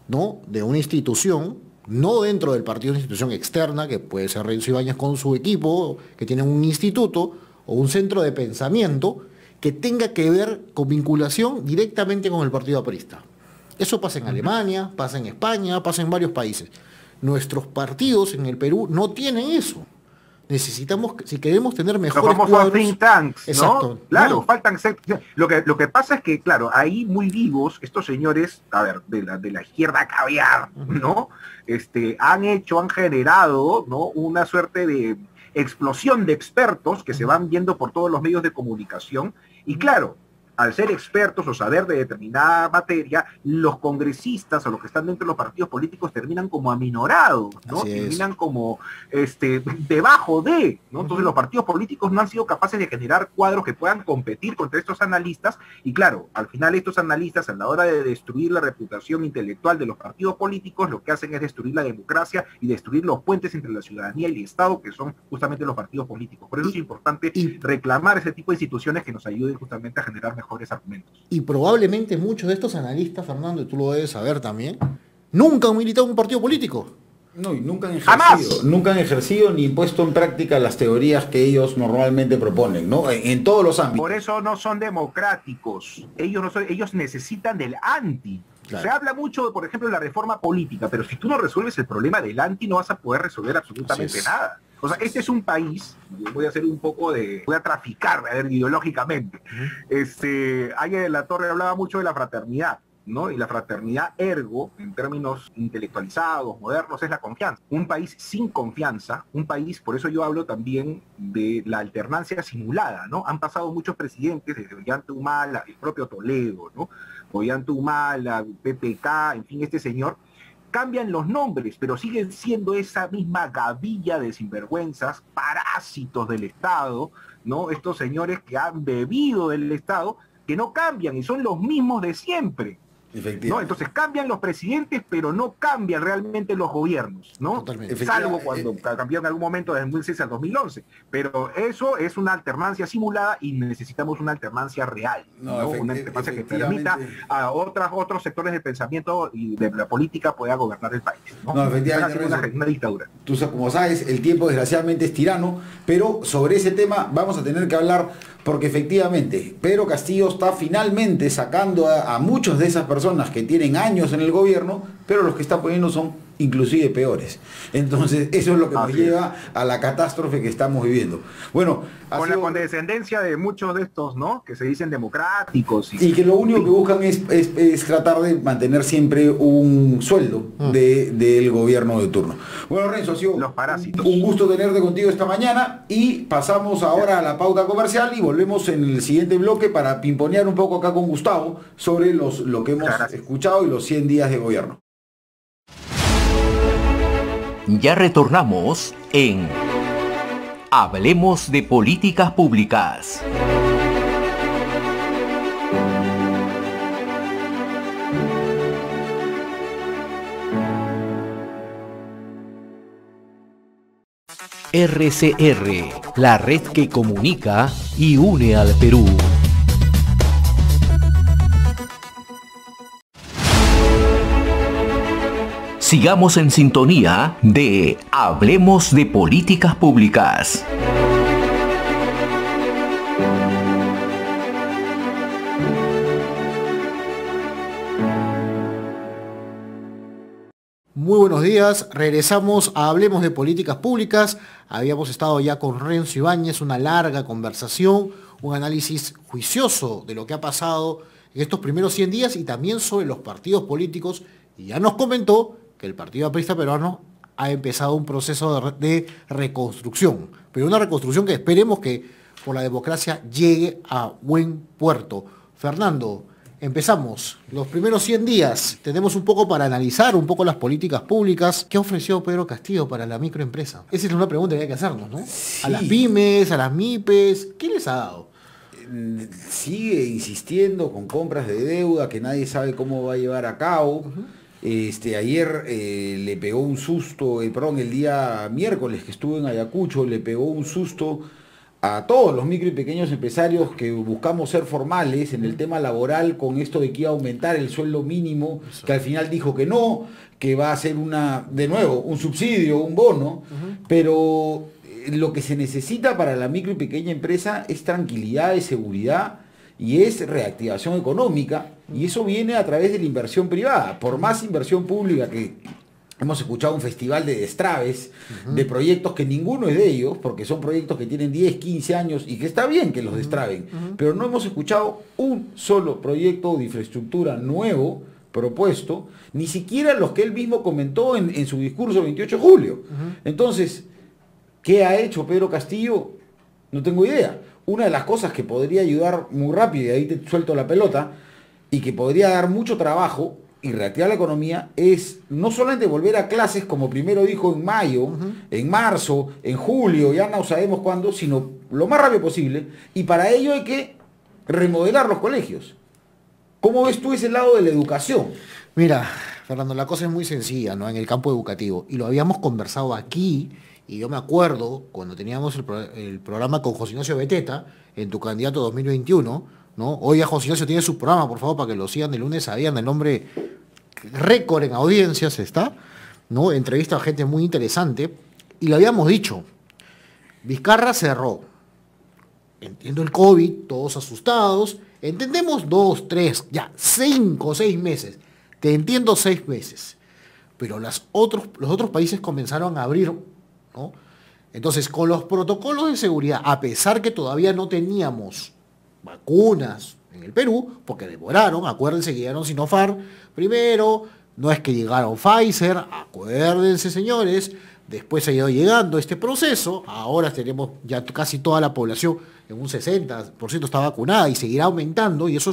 ¿no?, de una institución, no dentro del partido, una institución externa, que puede ser Renzo Ibáñez con su equipo, que tiene un instituto o un centro de pensamiento que tenga que ver con vinculación directamente con el partido aprista. Eso pasa en Alemania, pasa en España, pasa en varios países. Nuestros partidos en el Perú no tienen eso. Necesitamos, si queremos tener Los mejores famosos cuadros... think tanks, ¿no? Exacto. Claro, No. faltan... Lo que pasa es que, claro, ahí muy vivos, estos señores, a ver, de la izquierda caviar, ¿no? Han generado, ¿no?, una suerte de explosión de expertos que se van viendo por todos los medios de comunicación. Y claro, al ser expertos o saber de determinada materia, los congresistas o los que están dentro de los partidos políticos terminan como aminorados, ¿no? Terminan como debajo de, ¿no? Entonces los partidos políticos no han sido capaces de generar cuadros que puedan competir contra estos analistas, y claro, al final estos analistas, a la hora de destruir la reputación intelectual de los partidos políticos, lo que hacen es destruir la democracia y destruir los puentes entre la ciudadanía y el Estado, que son justamente los partidos políticos. Por eso es importante reclamar ese tipo de instituciones que nos ayuden justamente a generar mejores argumentos. Y probablemente muchos de estos analistas, Fernando, y tú lo debes saber también, nunca han militado en un partido político. No, y nunca han ejercido ni puesto en práctica las teorías que ellos normalmente proponen, ¿no? En todos los ámbitos. Por eso no son democráticos. Ellos necesitan del anti. Claro. Se habla mucho, por ejemplo, de la reforma política, pero si tú no resuelves el problema del anti, no vas a poder resolver absolutamente nada. O sea, este es un país, voy a hacer un poco voy a traficar, ideológicamente. Ayer de la Torre hablaba mucho de la fraternidad, ¿no? Y la fraternidad, ergo, en términos intelectualizados, modernos, es la confianza. Un país sin confianza, un país, por eso yo hablo también de la alternancia simulada, ¿no? Han pasado muchos presidentes, desde Ollanta Humala, el propio Toledo, ¿no? Ollanta Humala, PPK, en fin, este señor, cambian los nombres, pero siguen siendo esa misma gavilla de sinvergüenzas, parásitos del Estado, ¿no? Estos señores que han bebido del Estado, que no cambian y son los mismos de siempre. ¿No? Entonces cambian los presidentes, pero no cambian realmente los gobiernos, ¿no? Salvo cuando cambió en algún momento desde 2006 al 2011. Pero eso es una alternancia simulada y necesitamos una alternancia real, ¿no? Una alternancia que permita a otros sectores de pensamiento y de la política pueda gobernar el país, ¿no? No, efectivamente, una dictadura. Tú, como sabes, el tiempo desgraciadamente es tirano, pero sobre ese tema vamos a tener que hablar, porque efectivamente Pedro Castillo está finalmente sacando a muchos de esas personas que tienen años en el gobierno, pero los que está poniendo son inclusive peores. Entonces eso es lo que nos lleva a la catástrofe que estamos viviendo. Bueno, con la condescendencia de muchos de estos, ¿no? Que se dicen democráticos. Y que lo único que buscan es tratar de mantener siempre un sueldo del gobierno de turno. Bueno, Renzo, ha sido los parásitos. Un gusto tenerte contigo esta mañana, y pasamos ahora a la pauta comercial y volvemos en el siguiente bloque para pimponear un poco acá con Gustavo sobre lo que hemos escuchado y los 100 días de gobierno. Ya retornamos en Hablemos de Políticas Públicas. RCR, la red que comunica y une al Perú. Sigamos en sintonía de Hablemos de Políticas Públicas. Muy buenos días, regresamos a Hablemos de Políticas Públicas. Habíamos estado ya con Renzo Ibáñez, una larga conversación, un análisis juicioso de lo que ha pasado en estos primeros 100 días y también sobre los partidos políticos, y ya nos comentó que el Partido Aprista Peruano ha empezado un proceso de reconstrucción, pero una reconstrucción que esperemos que por la democracia llegue a buen puerto. Fernando, empezamos. Los primeros 100 días tenemos un poco para analizar un poco las políticas públicas. ¿Qué ha ofrecido Pedro Castillo para la microempresa? Esa es una pregunta que hay que hacernos, ¿no? Sí. A las pymes, a las MIPES, ¿qué les ha dado? Sigue insistiendo con compras de deuda que nadie sabe cómo va a llevar a cabo. Ayer le pegó un susto, el día miércoles que estuve en Ayacucho, le pegó un susto a todos los micro y pequeños empresarios que buscamos ser formales en el tema laboral con esto de que iba a aumentar el sueldo mínimo, que al final dijo que no, que va a ser de nuevo, un subsidio, un bono, pero lo que se necesita para la micro y pequeña empresa es tranquilidad, es seguridad y es reactivación económica, y eso viene a través de la inversión privada. Por más inversión pública que hemos escuchado, un festival de destraves, de proyectos que ninguno es de ellos, porque son proyectos que tienen 10, 15 años y que está bien que los destraben, pero no hemos escuchado un solo proyecto de infraestructura nuevo propuesto, ni siquiera los que él mismo comentó en su discurso el 28 de julio. Entonces, ¿qué ha hecho Pedro Castillo? No tengo idea. una de las cosas que podría ayudar muy rápido, y ahí te suelto la pelota, y que podría dar mucho trabajo y reactivar la economía, es no solamente volver a clases como primero dijo en mayo, en marzo, en julio, ya no sabemos cuándo, sino lo más rápido posible, y para ello hay que remodelar los colegios. ¿Cómo ves tú ese lado de la educación? Mira, Fernando, la cosa es muy sencilla, ¿no? En el campo educativo. Y lo habíamos conversado aquí, y yo me acuerdo cuando teníamos el programa con José Ignacio Beteta, en Tu Candidato 2021, ¿no? Hoy ya José Ignacio tiene su programa, por favor, para que lo sigan de lunes a viernes. El nombre récord en audiencias está, ¿no? Entrevista a gente muy interesante. Y lo habíamos dicho, Vizcarra cerró. Entiendo el COVID, todos asustados. Entendemos 2, 3, ya 5, 6 meses. Te entiendo 6 meses. Pero los otros países comenzaron a abrir, ¿no? Entonces, con los protocolos de seguridad, a pesar que todavía no teníamos vacunas en el Perú, porque demoraron, acuérdense que llegaron Sinopharm primero, no es que llegaron Pfizer, acuérdense señores, después ha ido llegando este proceso, ahora tenemos ya casi toda la población, en un 60% está vacunada y seguirá aumentando, y eso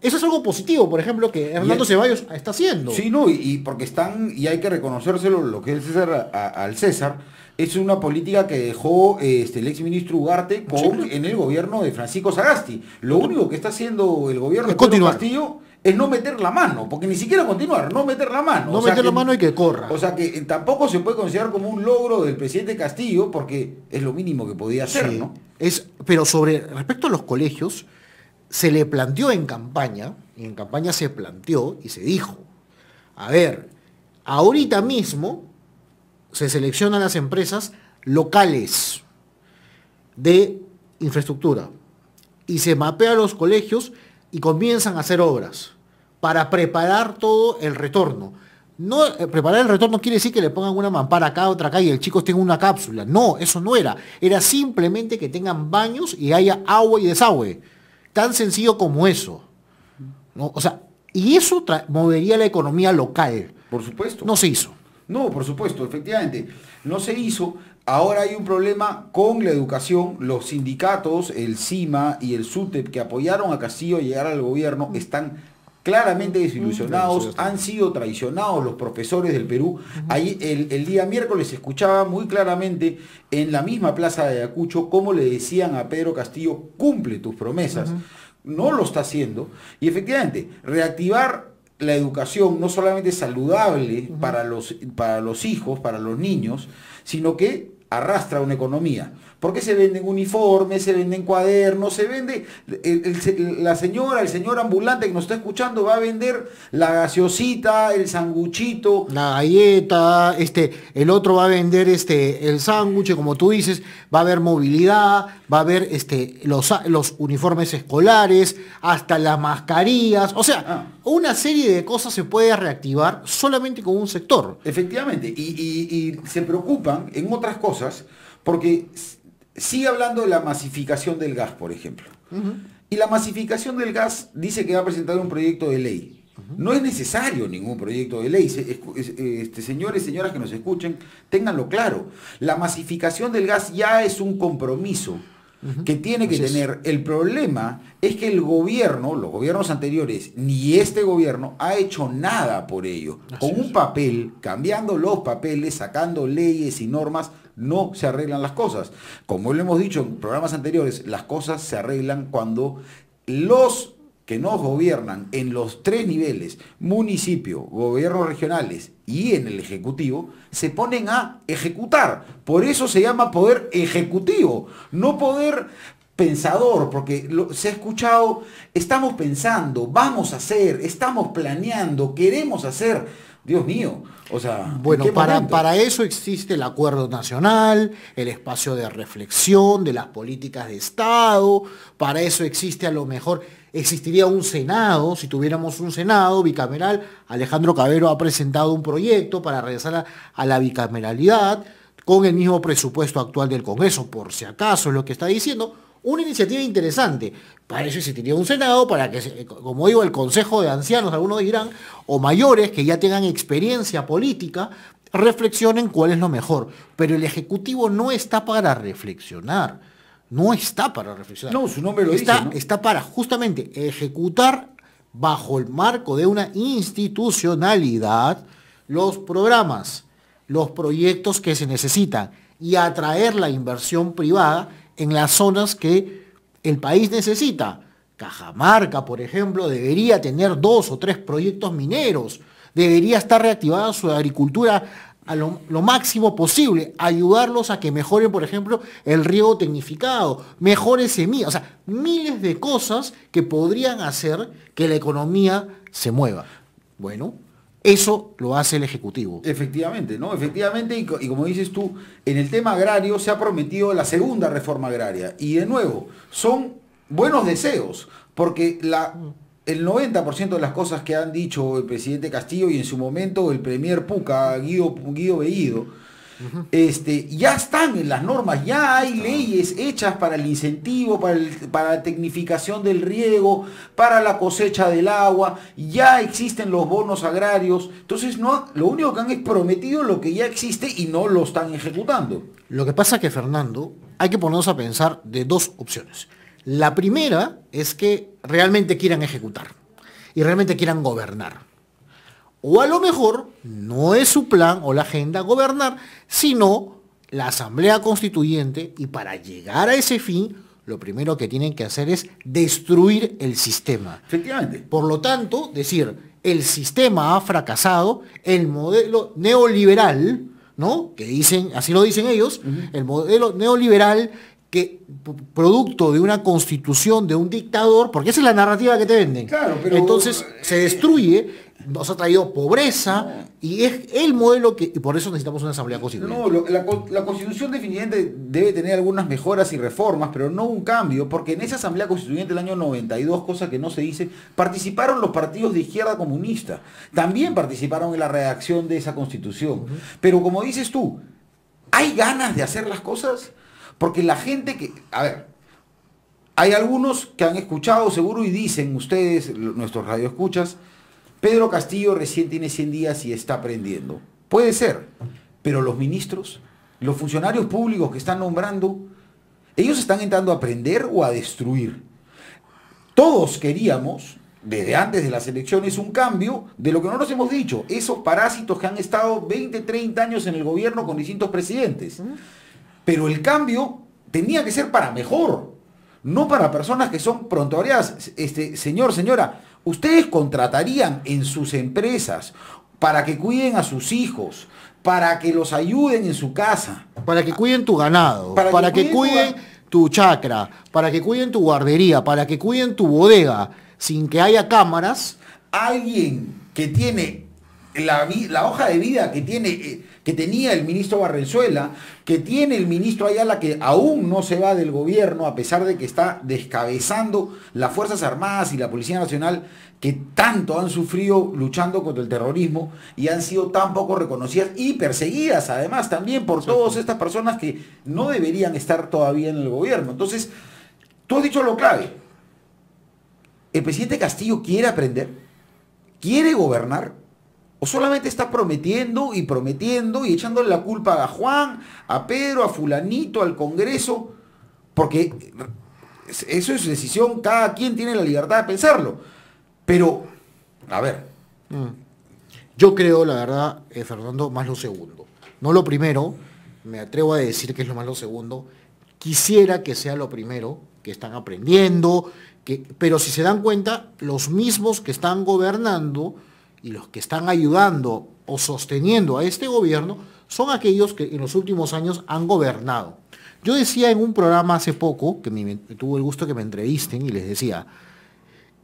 es algo positivo, por ejemplo, que Hernando Ceballos está haciendo. Sí, no, y porque están, y hay que reconocérselo, lo que es César al César, es una política que dejó el exministro Ugarte en el gobierno de Francisco Sagasti. Lo único que está haciendo el gobierno de Pedro Castillo es no meter la mano, porque ni siquiera continuar, no meter la mano. No meter la mano y que corra. O sea que tampoco se puede considerar como un logro del presidente Castillo, porque es lo mínimo que podía hacer, sí, ¿no? Pero respecto a los colegios, se le planteó en campaña, y en campaña se planteó y se dijo, a ver, ahorita mismo se seleccionan las empresas locales de infraestructura y se mapean los colegios y comienzan a hacer obras para preparar todo el retorno. No, preparar el retorno quiere decir que le pongan una mampara acá, otra acá y el chico tenga una cápsula. No, eso no era. Era simplemente que tengan baños y haya agua y desagüe. Tan sencillo como eso, ¿no? O sea, y eso movería la economía local. Por supuesto. No se hizo. No, por supuesto, efectivamente. No se hizo. Ahora hay un problema con la educación. Los sindicatos, el CIMA y el SUTEP, que apoyaron a Castillo a llegar al gobierno, están claramente desilusionados, han sido traicionados los profesores del Perú. Ahí el día miércoles escuchaba muy claramente en la misma plaza de Ayacucho cómo le decían a Pedro Castillo, cumple tus promesas. No lo está haciendo. Y efectivamente, reactivar la educación no solamente saludable para los hijos, para los niños, sino que arrastra una economía. Porque se venden uniformes, se venden cuadernos, se vende, la señora, el señor ambulante que nos está escuchando va a vender la gaseosita, el sanguchito, la galleta, el otro va a vender el sándwich, como tú dices, va a haber movilidad, va a haber los uniformes escolares, hasta las mascarillas, o sea, una serie de cosas se puede reactivar solamente con un sector. Efectivamente, y se preocupan en otras cosas, porque sigue hablando de la masificación del gas, por ejemplo. Y la masificación del gas dice que va a presentar un proyecto de ley. No es necesario ningún proyecto de ley. Señores y señoras que nos escuchen, ténganlo claro. La masificación del gas ya es un compromiso que tiene que tener. El problema es que el gobierno, los gobiernos anteriores, ni este gobierno ha hecho nada por ello. Con un papel, cambiando los papeles, sacando leyes y normas, no se arreglan las cosas. Como lo hemos dicho en programas anteriores, las cosas se arreglan cuando los que nos gobiernan en los 3 niveles, municipio, gobiernos regionales y en el Ejecutivo, se ponen a ejecutar. Por eso se llama poder ejecutivo, no poder pensador, porque se ha escuchado, estamos pensando, vamos a hacer, estamos planeando, queremos hacer. Dios mío, o sea... Bueno, para eso existe el acuerdo nacional, el espacio de reflexión de las políticas de Estado, para eso existe a lo mejor... Existiría un Senado, si tuviéramos un Senado bicameral. Alejandro Cabero ha presentado un proyecto para regresar a la bicameralidad con el mismo presupuesto actual del Congreso, por si acaso es lo que está diciendo. Una iniciativa interesante. Para eso existiría un Senado, para que, como digo, el Consejo de Ancianos, algunos dirán, o mayores que ya tengan experiencia política, reflexionen cuál es lo mejor. Pero el Ejecutivo no está para reflexionar. no está para reflexionar. No, su nombre lo está, dice, ¿no? Está para justamente ejecutar bajo el marco de una institucionalidad los programas, los proyectos que se necesitan y atraer la inversión privada en las zonas que el país necesita. Cajamarca, por ejemplo, debería tener 2 o 3 proyectos mineros, debería estar reactivada su agricultura a lo máximo posible, ayudarlos a que mejoren, por ejemplo, el riego tecnificado, mejores semillas, o sea, miles de cosas que podrían hacer que la economía se mueva. Bueno, eso lo hace el Ejecutivo. Efectivamente, ¿no? Efectivamente, y como dices tú, en el tema agrario se ha prometido la segunda reforma agraria. Y de nuevo, son buenos deseos, porque el 90% de las cosas que han dicho el presidente Castillo y en su momento el premier Puca, Guido Bellido, ya están en las normas, ya hay leyes hechas para el incentivo, para la tecnificación del riego, para la cosecha del agua, ya existen los bonos agrarios. Entonces, no, lo único que han es prometido lo que ya existe y no lo están ejecutando. Lo que pasa es que, Fernando, hay que ponernos a pensar de 2 opciones. La primera es que realmente quieran ejecutar y realmente quieran gobernar. O a lo mejor no es su plan o la agenda gobernar, sino la Asamblea Constituyente, y para llegar a ese fin, lo primero que tienen que hacer es destruir el sistema. Efectivamente. Por lo tanto, decir, el sistema ha fracasado, el modelo neoliberal, ¿no? Que dicen, así lo dicen ellos, el modelo neoliberal que producto de una constitución de un dictador, porque esa es la narrativa que te venden. Claro, pero entonces se destruye, nos ha traído pobreza y es el modelo que, y por eso necesitamos una asamblea constituyente. No, la constitución definitivamente debe tener algunas mejoras y reformas, pero no un cambio, porque en esa asamblea constituyente del año 92, cosa que no se dice, participaron los partidos de izquierda comunista, también participaron en la redacción de esa constitución. Pero como dices tú, ¿hay ganas de hacer las cosas? Porque la gente que, a ver, hay algunos que han escuchado seguro y dicen ustedes, nuestros radioescuchas, Pedro Castillo recién tiene 100 días y está aprendiendo. Puede ser, pero los ministros, los funcionarios públicos que están nombrando, ellos están entrando a aprender o a destruir. Todos queríamos, desde antes de las elecciones, un cambio de lo que no nos hemos dicho, esos parásitos que han estado 20, 30 años en el gobierno con distintos presidentes. Pero el cambio tenía que ser para mejor, no para personas que son prontuarias. Señor, señora, ustedes contratarían en sus empresas para que cuiden a sus hijos, para que los ayuden en su casa, para que cuiden tu ganado, para que cuiden tu chacra, para que cuiden tu guardería, para que cuiden tu bodega, sin que haya cámaras. Alguien que tiene la hoja de vida que tenía el ministro Barrenzuela, que tiene el ministro Ayala, que aún no se va del gobierno, a pesar de que está descabezando las Fuerzas Armadas y la Policía Nacional, que tanto han sufrido luchando contra el terrorismo y han sido tan poco reconocidas y perseguidas además también por todas estas personas que no deberían estar todavía en el gobierno. Entonces, tú has dicho lo clave. ¿El presidente Castillo quiere aprender? ¿Quiere gobernar? ¿O solamente está prometiendo y echándole la culpa a Juan, a Pedro, a fulanito, al Congreso? Porque eso es decisión, cada quien tiene la libertad de pensarlo. Pero, a ver. Yo creo, la verdad, Fernando, más lo segundo. No lo primero, me atrevo a decir que es lo más lo segundo. Quisiera que sea lo primero, que están aprendiendo, pero si se dan cuenta, los mismos que están gobernando y los que están ayudando o sosteniendo a este gobierno son aquellos que en los últimos años han gobernado. Yo decía en un programa hace poco, que tuve el gusto que me entrevisten, y les decía,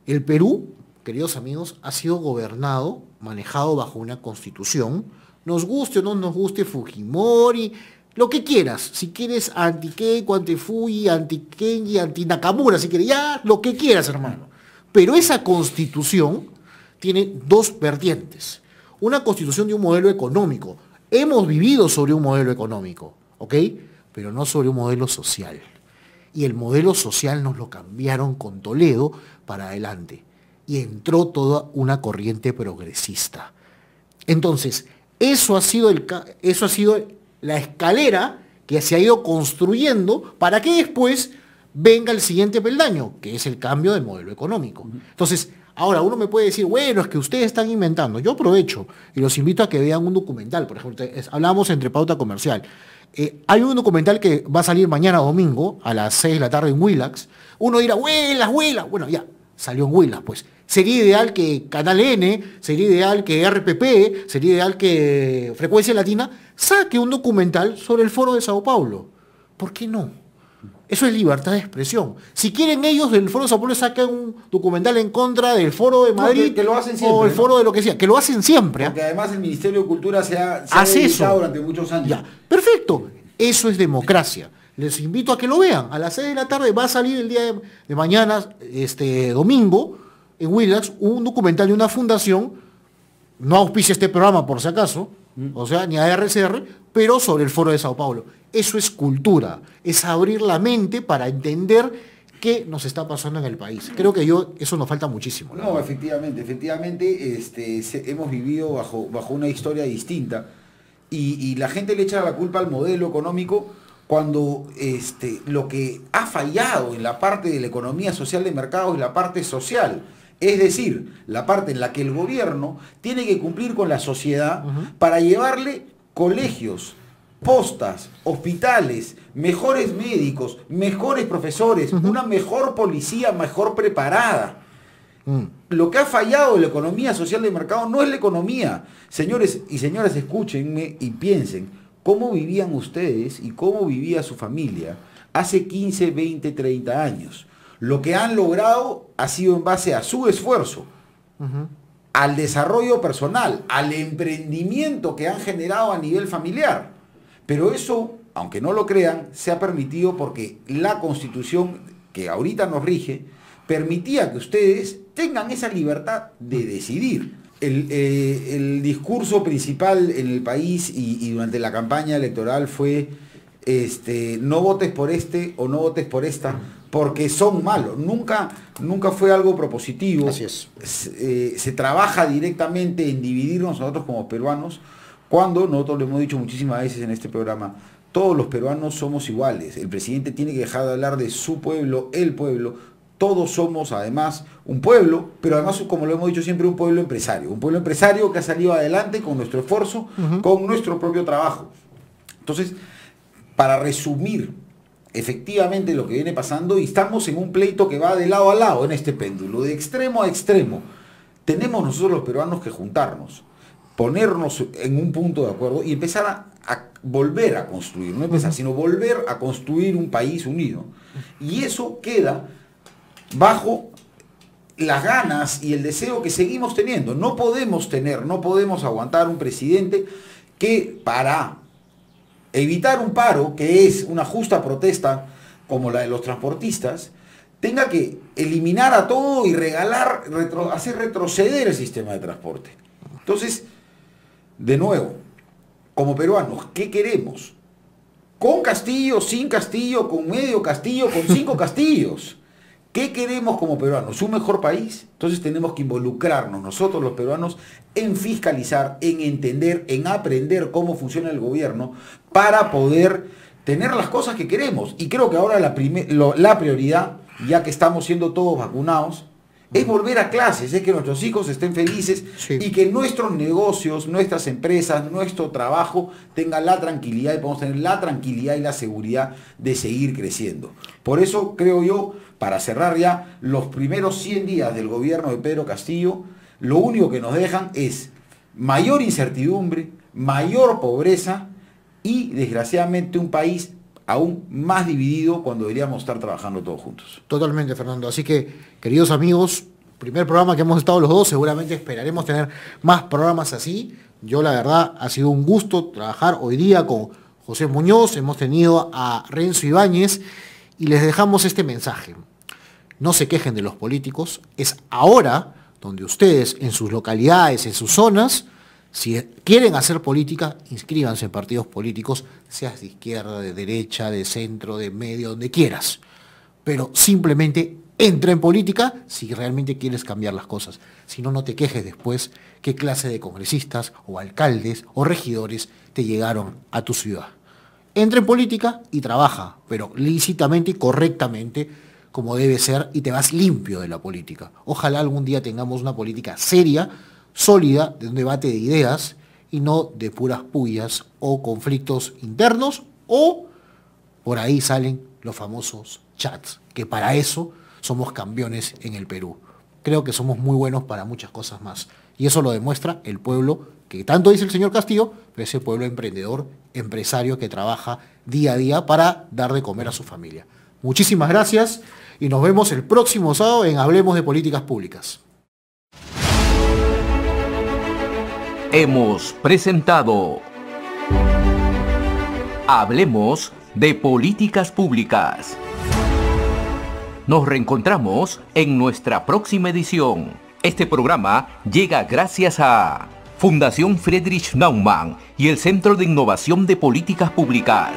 el Perú, queridos amigos, ha sido gobernado, manejado bajo una constitución, nos guste o no nos guste Fujimori, lo que quieras, si quieres anti-Keiko, anti-Fuji, anti-Kenji, anti-Nakamura, si quieres, ya lo que quieras, hermano. Pero esa constitución tiene 2 vertientes. Una constitución de un modelo económico. Hemos vivido sobre un modelo económico, ¿ok? Pero no sobre un modelo social. Y el modelo social nos lo cambiaron con Toledo para adelante. Y entró toda una corriente progresista. Entonces, eso ha sido la escalera que se ha ido construyendo para que después venga el siguiente peldaño, que es el cambio del modelo económico. Entonces, ahora uno me puede decir, bueno, es que ustedes están inventando. Yo aprovecho y los invito a que vean un documental. Por ejemplo, hablamos entre pauta comercial. Hay un documental que va a salir mañana domingo a las 6 de la tarde en Willax. Uno dirá, Willax. Bueno, ya, salió en Willax, pues. Sería ideal que Canal N, sería ideal que RPP, sería ideal que Frecuencia Latina saque un documental sobre el Foro de Sao Paulo. ¿Por qué no? Eso es libertad de expresión. Si quieren ellos del Foro de Sao Paulo saquen un documental en contra del Foro de Madrid, que lo hacen siempre, o el Foro de lo que sea, que lo hacen siempre. Porque además el Ministerio de Cultura se ha Hace dedicado eso durante muchos años. Ya, perfecto. Eso es democracia. Les invito a que lo vean. A las 6 de la tarde va a salir el día de mañana, domingo, en Willax, un documental de una fundación, no auspicia este programa por si acaso, o sea, ni a RCR, pero sobre el Foro de Sao Paulo. Eso es cultura, es abrir la mente para entender qué nos está pasando en el país. Creo que eso nos falta muchísimo. No, efectivamente, hemos vivido bajo una historia distinta y la gente le echa la culpa al modelo económico cuando lo que ha fallado en la parte de la economía social de mercado es la parte social. Es decir, la parte en la que el gobierno tiene que cumplir con la sociedad para llevarle colegios, postas, hospitales, mejores médicos, mejores profesores, una mejor policía mejor preparada. Lo que ha fallado en la economía social de mercado no es la economía. Señores y señoras, escúchenme y piensen, ¿cómo vivían ustedes y cómo vivía su familia hace 15, 20, 30 años? Lo que han logrado ha sido en base a su esfuerzo, al desarrollo personal, al emprendimiento que han generado a nivel familiar. Pero eso, aunque no lo crean, se ha permitido porque la Constitución que ahorita nos rige permitía que ustedes tengan esa libertad de decidir. El discurso principal en el país y durante la campaña electoral fue no votes por este o no votes por esta porque son malos. Nunca fue algo propositivo. Así es. Se trabaja directamente en dividirnos nosotros como peruanos, cuando nosotros lo hemos dicho muchísimas veces en este programa, todos los peruanos somos iguales. El presidente tiene que dejar de hablar de su pueblo, el pueblo. Todos somos además un pueblo, pero además, como lo hemos dicho siempre, un pueblo empresario. Un pueblo empresario que ha salido adelante con nuestro esfuerzo, con nuestro propio trabajo. Entonces, para resumir efectivamente lo que viene pasando, y estamos en un pleito que va de lado a lado en este péndulo, de extremo a extremo. Tenemos nosotros los peruanos que juntarnos, ponernos en un punto de acuerdo y empezar a volver a construir, no empezar, sino volver a construir un país unido. Y eso queda bajo las ganas y el deseo que seguimos teniendo. No podemos aguantar un presidente que para evitar un paro, que es una justa protesta como la de los transportistas, tenga que eliminar a todo y hacer retroceder el sistema de transporte. Entonces, de nuevo, como peruanos, ¿qué queremos? ¿Con Castillo, sin Castillo, con medio Castillo, con 5 Castillos? ¿Qué queremos como peruanos? ¿Un mejor país? Entonces tenemos que involucrarnos nosotros los peruanos en fiscalizar, en entender, en aprender cómo funciona el gobierno para poder tener las cosas que queremos. Y creo que ahora la prioridad, ya que estamos siendo todos vacunados, es volver a clases, es que nuestros hijos estén felices y que nuestros negocios, nuestras empresas, nuestro trabajo tengan la tranquilidad y podamos tener la tranquilidad y la seguridad de seguir creciendo. Por eso creo yo, para cerrar ya, los primeros 100 días del gobierno de Pedro Castillo, lo único que nos dejan es mayor incertidumbre, mayor pobreza y desgraciadamente un país aún más dividido cuando deberíamos estar trabajando todos juntos. Totalmente, Fernando. Así que, queridos amigos, primer programa que hemos estado los dos, seguramente esperaremos tener más programas así. Yo, la verdad, ha sido un gusto trabajar hoy día con José Muñoz, hemos tenido a Renzo Ibáñez y les dejamos este mensaje. No se quejen de los políticos, es ahora donde ustedes, en sus localidades, en sus zonas, si quieren hacer política, inscríbanse en partidos políticos, seas de izquierda, de derecha, de centro, de medio, donde quieras. Pero simplemente entra en política si realmente quieres cambiar las cosas. Si no, no te quejes después qué clase de congresistas o alcaldes o regidores te llegaron a tu ciudad. entra en política y trabaja, pero lícitamente y correctamente, como debe ser, y te vas limpio de la política. Ojalá algún día tengamos una política seria, sólida, de un debate de ideas, y no de puras pullas o conflictos internos, o por ahí salen los famosos chats, que para eso somos campeones en el Perú. Creo que somos muy buenos para muchas cosas más. Y eso lo demuestra el pueblo, que tanto dice el señor Castillo, pero ese pueblo emprendedor, empresario que trabaja día a día para dar de comer a su familia. Muchísimas gracias y nos vemos el próximo sábado en Hablemos de Políticas Públicas. Hemos presentado Hablemos de Políticas Públicas. Nos reencontramos en nuestra próxima edición. Este programa llega gracias a Fundación Friedrich Naumann y el Centro de Innovación de Políticas Públicas.